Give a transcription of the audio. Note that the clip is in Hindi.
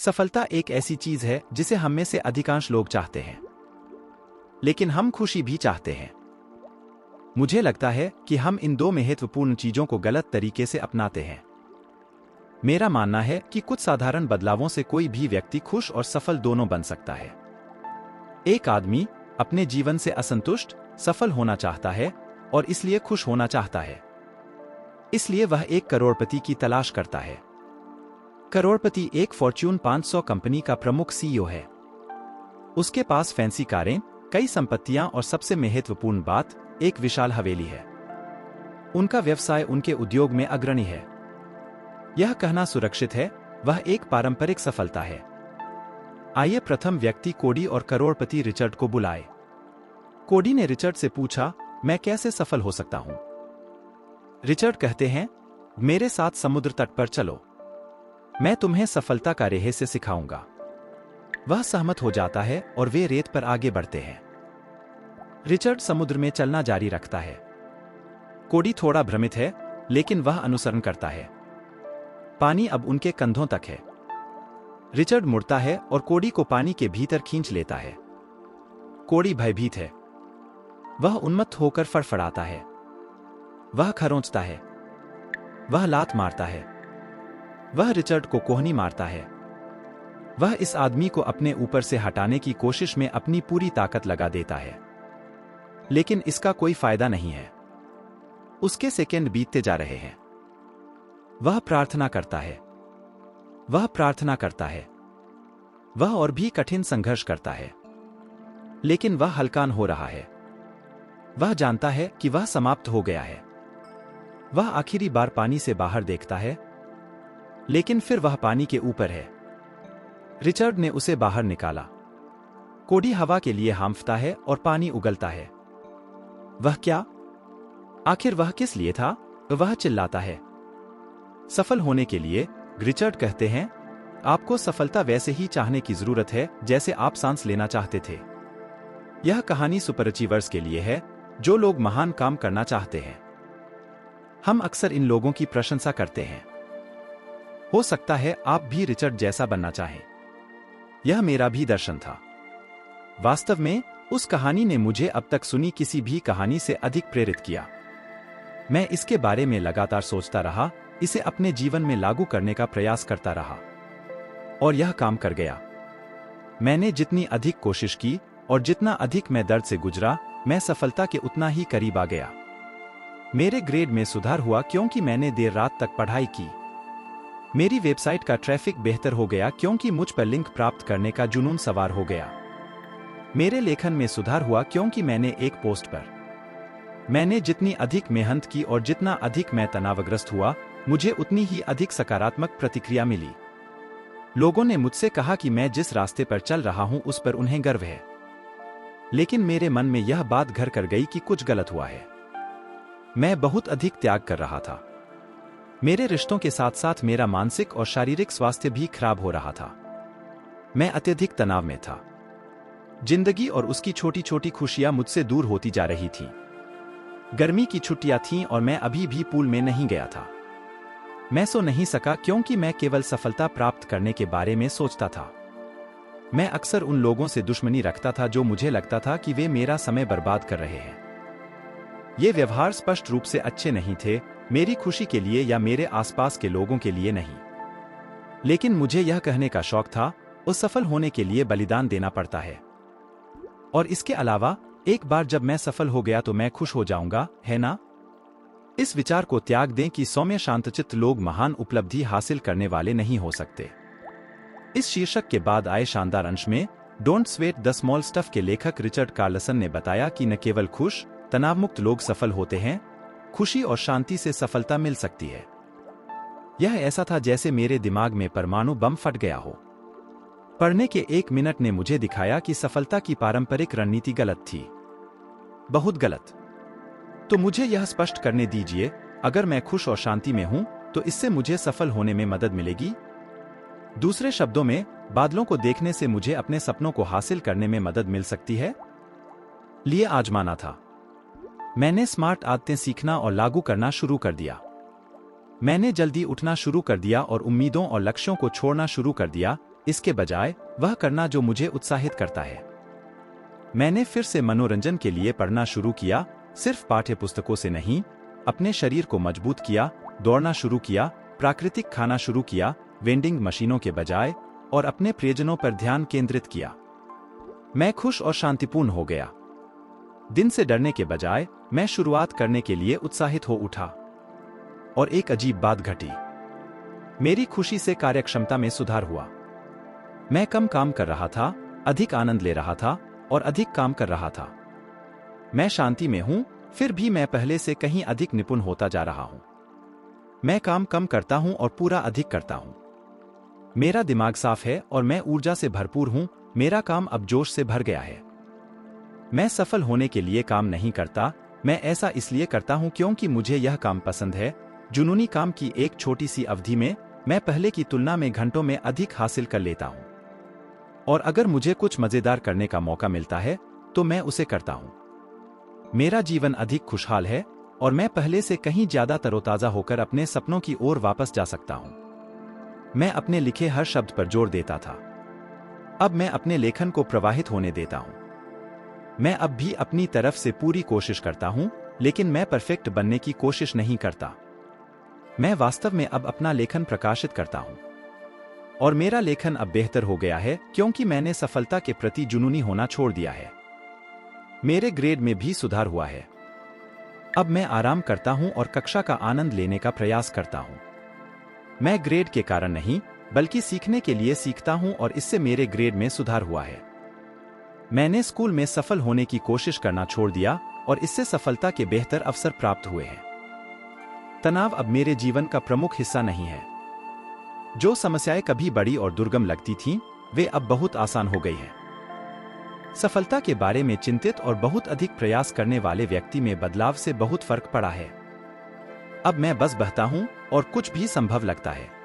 सफलता एक ऐसी चीज है जिसे हम में से अधिकांश लोग चाहते हैं, लेकिन हम खुशी भी चाहते हैं। मुझे लगता है कि हम इन दो महत्वपूर्ण चीजों को गलत तरीके से अपनाते हैं। मेरा मानना है कि कुछ साधारण बदलावों से कोई भी व्यक्ति खुश और सफल दोनों बन सकता है। एक आदमी अपने जीवन से असंतुष्ट, सफल होना चाहता है और इसलिए खुश होना चाहता है। इसलिए वह एक करोड़पति की तलाश करता है। करोड़पति एक फॉर्च्यून 500 कंपनी का प्रमुख सीईओ है। उसके पास फैंसी कारें, कई संपत्तियां और सबसे महत्वपूर्ण बात, एक विशाल हवेली है। उनका व्यवसाय उनके उद्योग में अग्रणी है। यह कहना सुरक्षित है, वह एक पारंपरिक सफलता है। आइए प्रथम व्यक्ति कोडी और करोड़पति रिचर्ड को बुलाए। कोडी ने रिचर्ड से पूछा, मैं कैसे सफल हो सकता हूं? रिचर्ड कहते हैं, मेरे साथ समुद्र तट पर चलो, मैं तुम्हें सफलता का रहस्य सिखाऊंगा। वह सहमत हो जाता है और वे रेत पर आगे बढ़ते हैं। रिचर्ड समुद्र में चलना जारी रखता है। कोडी थोड़ा भ्रमित है, लेकिन वह अनुसरण करता है। पानी अब उनके कंधों तक है। रिचर्ड मुड़ता है और कोडी को पानी के भीतर खींच लेता है। कोडी भयभीत है। वह उन्मत्त होकर फड़फड़ाता है। वह खरोंचता है। वह लात मारता है। वह रिचर्ड को कोहनी मारता है। वह इस आदमी को अपने ऊपर से हटाने की कोशिश में अपनी पूरी ताकत लगा देता है, लेकिन इसका कोई फायदा नहीं है। उसके सेकंड बीतते जा रहे हैं। वह प्रार्थना करता है। वह प्रार्थना करता है। वह और भी कठिन संघर्ष करता है, लेकिन वह हलकान हो रहा है। वह जानता है कि वह समाप्त हो गया है। वह आखिरी बार पानी से बाहर देखता है, लेकिन फिर वह पानी के ऊपर है। रिचर्ड ने उसे बाहर निकाला। कोडी हवा के लिए हांफता है और पानी उगलता है। वह क्या? आखिर वह किस लिए था? वह चिल्लाता है। सफल होने के लिए, रिचर्ड कहते हैं, आपको सफलता वैसे ही चाहने की जरूरत है जैसे आप सांस लेना चाहते थे। यह कहानी सुपरअचीवर्स के लिए है, जो लोग महान काम करना चाहते हैं। हम अक्सर इन लोगों की प्रशंसा करते हैं। हो सकता है आप भी रिचर्ड जैसा बनना चाहें। यह मेरा भी दर्शन था। वास्तव में, उस कहानी ने मुझे अब तक सुनी किसी भी कहानी से अधिक प्रेरित किया। मैं इसके बारे में लगातार सोचता रहा, इसे अपने जीवन में लागू करने का प्रयास करता रहा, और यह काम कर गया। मैंने जितनी अधिक कोशिश की और जितना अधिक मैं दर्द से गुजरा, मैं सफलता के उतना ही करीब आ गया। मेरे ग्रेड में सुधार हुआ क्योंकि मैंने देर रात तक पढ़ाई की। मेरी वेबसाइट का ट्रैफिक बेहतर हो गया क्योंकि मुझ पर लिंक प्राप्त करने का जुनून सवार हो गया। मेरे लेखन में सुधार हुआ क्योंकि मैंने एक पोस्ट पर मैंने जितनी अधिक मेहनत की और जितना अधिक मैं तनावग्रस्त हुआ, मुझे उतनी ही अधिक सकारात्मक प्रतिक्रिया मिली। लोगों ने मुझसे कहा कि मैं जिस रास्ते पर चल रहा हूं उस पर उन्हें गर्व है, लेकिन मेरे मन में यह बात घर कर गई कि कुछ गलत हुआ है। मैं बहुत अधिक त्याग कर रहा था। मेरे रिश्तों के साथ साथ मेरा मानसिक और शारीरिक स्वास्थ्य भी खराब हो रहा था। मैं अत्यधिक तनाव में था। जिंदगी और उसकी छोटी छोटी खुशियां मुझसे दूर होती जा रही थीं। गर्मी की छुट्टियां थीं और मैं अभी भी पूल में नहीं गया था। मैं सो नहीं सका क्योंकि मैं केवल सफलता प्राप्त करने के बारे में सोचता था। मैं अक्सर उन लोगों से दुश्मनी रखता था जो मुझे लगता था कि वे मेरा समय बर्बाद कर रहे हैं। ये व्यवहार स्पष्ट रूप से अच्छे नहीं थे, मेरी खुशी के लिए या मेरे आसपास के लोगों के लिए नहीं। लेकिन मुझे यह कहने का शौक था, उस सफल होने के लिए बलिदान देना पड़ता है। और इसके अलावा, एक बार जब मैं सफल हो गया तो मैं खुश हो जाऊंगा, है ना? इस विचार को त्याग दें कि सौम्य शांतचित्त लोग महान उपलब्धि हासिल करने वाले नहीं हो सकते। इस शीर्षक के बाद आए शानदार अंश में don't sweat the small stuff के लेखक रिचर्ड कार्लसन ने बताया कि न केवल खुश, तनावमुक्त लोग सफल होते हैं, खुशी और शांति से सफलता मिल सकती है। यह ऐसा था जैसे मेरे दिमाग में परमाणु बम फट गया हो। पढ़ने के 1 मिनट ने मुझे दिखाया कि सफलता की पारंपरिक रणनीति गलत थी, बहुत गलत। तो मुझे यह स्पष्ट करने दीजिए, अगर मैं खुश और शांति में हूं, तो इससे मुझे सफल होने में मदद मिलेगी। दूसरे शब्दों में, बादलों को देखने से मुझे अपने सपनों को हासिल करने में मदद मिल सकती है। लिए आजमाना था। मैंने स्मार्ट आदतें सीखना और लागू करना शुरू कर दिया। मैंने जल्दी उठना शुरू कर दिया और उम्मीदों और लक्ष्यों को छोड़ना शुरू कर दिया, इसके बजाय वह करना जो मुझे उत्साहित करता है। मैंने फिर से मनोरंजन के लिए पढ़ना शुरू किया, सिर्फ पाठ्य पुस्तकों से नहीं। अपने शरीर को मजबूत किया, दौड़ना शुरू किया, प्राकृतिक खाना शुरू किया, वेंडिंग मशीनों के बजाय, और अपने प्रियजनों पर ध्यान केंद्रित किया। मैं खुश और शांतिपूर्ण हो गया। दिन से डरने के बजाय मैं शुरुआत करने के लिए उत्साहित हो उठा। और एक अजीब बात घटी। मेरी खुशी से कार्यक्षमता में सुधार हुआ। मैं कम काम कर रहा था, अधिक आनंद ले रहा था और अधिक काम कर रहा था। मैं शांति में हूं, फिर भी मैं पहले से कहीं अधिक निपुण होता जा रहा हूं। मैं काम कम करता हूं और पूरा अधिक करता हूं। मेरा दिमाग साफ है और मैं ऊर्जा से भरपूर हूं। मेरा काम अब जोश से भर गया है। मैं सफल होने के लिए काम नहीं करता, मैं ऐसा इसलिए करता हूं क्योंकि मुझे यह काम पसंद है। जुनूनी काम की एक छोटी सी अवधि में मैं पहले की तुलना में घंटों में अधिक हासिल कर लेता हूं। और अगर मुझे कुछ मजेदार करने का मौका मिलता है तो मैं उसे करता हूं। मेरा जीवन अधिक खुशहाल है और मैं पहले से कहीं ज्यादा तरोताजा होकर अपने सपनों की ओर वापस जा सकता हूं। मैं अपने लिखे हर शब्द पर जोर देता था। अब मैं अपने लेखन को प्रवाहित होने देता हूं। मैं अब भी अपनी तरफ से पूरी कोशिश करता हूं, लेकिन मैं परफेक्ट बनने की कोशिश नहीं करता। मैं वास्तव में अब अपना लेखन प्रकाशित करता हूं। और मेरा लेखन अब बेहतर हो गया है क्योंकि मैंने सफलता के प्रति जुनूनी होना छोड़ दिया है। मेरे ग्रेड में भी सुधार हुआ है। अब मैं आराम करता हूं और कक्षा का आनंद लेने का प्रयास करता हूं। मैं ग्रेड के कारण नहीं, बल्कि सीखने के लिए सीखता हूं और इससे मेरे ग्रेड में सुधार हुआ है। मैंने स्कूल में सफल होने की कोशिश करना छोड़ दिया और इससे सफलता के बेहतर अवसर प्राप्त हुए हैं। तनाव अब मेरे जीवन का प्रमुख हिस्सा नहीं है। जो समस्याएं कभी बड़ी और दुर्गम लगती थीं, वे अब बहुत आसान हो गई हैं। सफलता के बारे में चिंतित और बहुत अधिक प्रयास करने वाले व्यक्ति में बदलाव से बहुत फर्क पड़ा है। अब मैं बस बहता हूं और कुछ भी संभव लगता है।